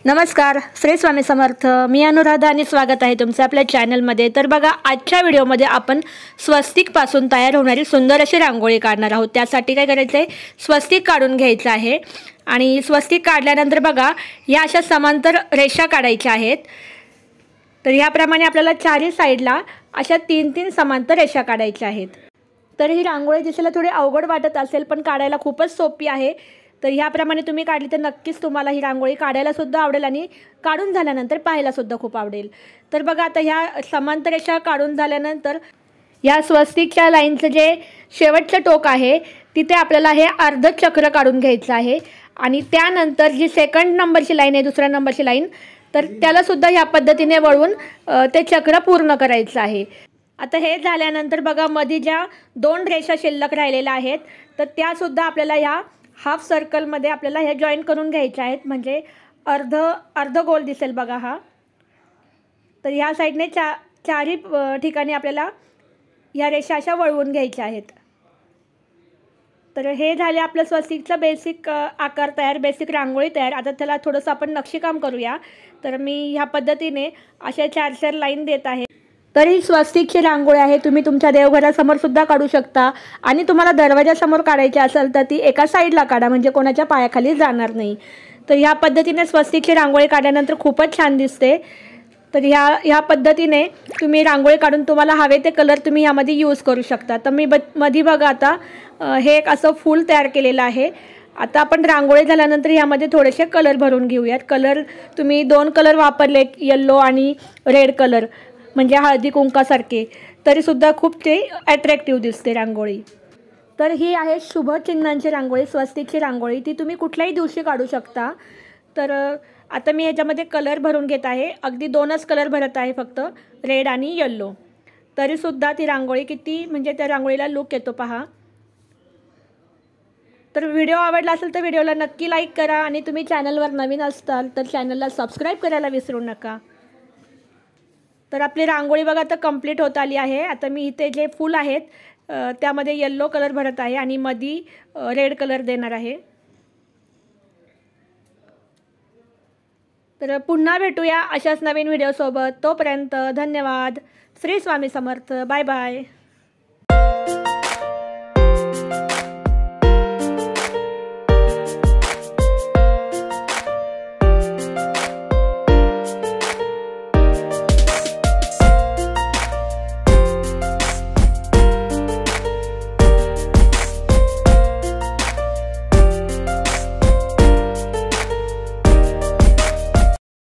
नमस्कार, श्री स्वामी समर्थ। मी अनुराधा आणि स्वागत आहे तुमचं आपल्या चॅनलमध्ये। तर बघा, आजच्या व्हिडिओमध्ये आपण स्वस्तिकपासून तयार होणारी सुंदर अशी रांगोळी काढणार आहोत। त्यासाठी काय करायचं आहे, स्वस्तिक काढून घ्यायचं आहे आणि स्वस्तिक काढल्यानंतर बघा, या अशा समांतर रेषा काढायच्या आहेत। तर याप्रमाणे आपल्याला चारही साईडला अशा 3-3 समांतर रेषा काढायच्या आहेत। तर ही रांगोळी दिसायला थोडी अवघड वाटत असेल, पण काढायला खूपच सोपी आहे। तर ह्याप्रमाणे तुम्ही काढली तर नक्कीच तुम्हाला ही रांगोळी काढायला सुद्धा आवडेल आणि काढून झाल्यानंतर पाहायला सुद्धा खूप आवडेल। तर बघा, आता ह्या समांतर रेषा काढून झाल्यानंतर या स्वस्तिकच्या लाईनचं जे शेवटचं टोक आहे तिथे आपल्याला हे अर्ध चक्र काढून घ्यायचं आहे आणि त्यानंतर जी सेकंड नंबरची लाईन आहे, दुसऱ्या नंबरची लाईन, तर त्याला सुद्धा ह्या पद्धतीने वळवून ते चक्र पूर्ण करायचं आहे। आता हे झाल्यानंतर बघा, मध्ये ज्या 2 रेषा शिल्लक राहिलेल्या आहेत तर त्यासुद्धा आपल्याला ह्या हाफ सर्कलमध्ये आपल्याला हे जॉईन करून घ्यायचे आहेत, म्हणजे अर्ध गोल दिसेल बघा हा। तर ह्या साईडने चारही ठिकाणी आपल्याला या रेषा अशा वळवून घ्यायच्या आहेत। तर हे झाले आपलं स्वस्तिकचा बेसिक आकार तयार, बेसिक रांगोळी तयार। आता त्याला थोडंसं आपण नक्षीकाम करूया। तर मी ह्या पद्धतीने अशा 4-4 लाईन देत आहे। तर ही स्वस्तिकची रांगोळी आहे, तुम्ही तुमच्या देवघरासमोर सुद्धा काढू शकता आणि तुम्हाला दरवाजासमोर काढायची असेल तर ती एका साईडला काढा, म्हणजे कोणाच्या पायाखाली जाणार नाही। तर ह्या पद्धतीने स्वस्तिकची रांगोळी काढल्यानंतर खूपच छान दिसते। तर ह्या पद्धतीने तुम्ही रांगोळी काढून तुम्हाला हवे ते कलर तुम्ही ह्यामध्ये यूज करू शकता। तर मी मध्ये बघा, आता हे एक असं फूल तयार केलेलं आहे। आता आपण रांगोळी झाल्यानंतर ह्यामध्ये थोडेसे कलर भरून घेऊयात। कलर तुम्ही 2 कलर वापरले, येल्लो आणि रेड कलर, म्हणजे हळदी कुंकासारखे, तरीसुद्धा खूप ते ॲट्रॅक्टिव्ह दिसते रांगोळी। तर ही आहे शुभ चिन्हांची रांगोळी, स्वस्तिकची रांगोळी। ती तुम्ही कुठल्याही दिवशी काढू शकता। तर आता मी ह्याच्यामध्ये कलर भरून घेत आहे, अगदी 2च कलर भरत आहे, फक्त रेड आणि येल्लो। तरीसुद्धा ती रांगोळी किती, म्हणजे त्या रांगोळीला लुक येतो पहा। तर व्हिडिओ आवडला असेल तर व्हिडिओला नक्की लाईक करा आणि तुम्ही चॅनलवर नवीन असाल तर चॅनलला सबस्क्राईब करायला विसरू नका। तर आपली रांगोळी बघा आता कंप्लीट होत आली आहे। आता मी इथे जे फूल आहेत त्यामध्ये येल्लो कलर भरत आहे आणि मध्ये रेड कलर देणार आहे। तर पुन्हा भेटूया अशाच नवीन व्हिडिओसोबत। तोपर्यंत धन्यवाद। श्री स्वामी समर्थ। Bye bye.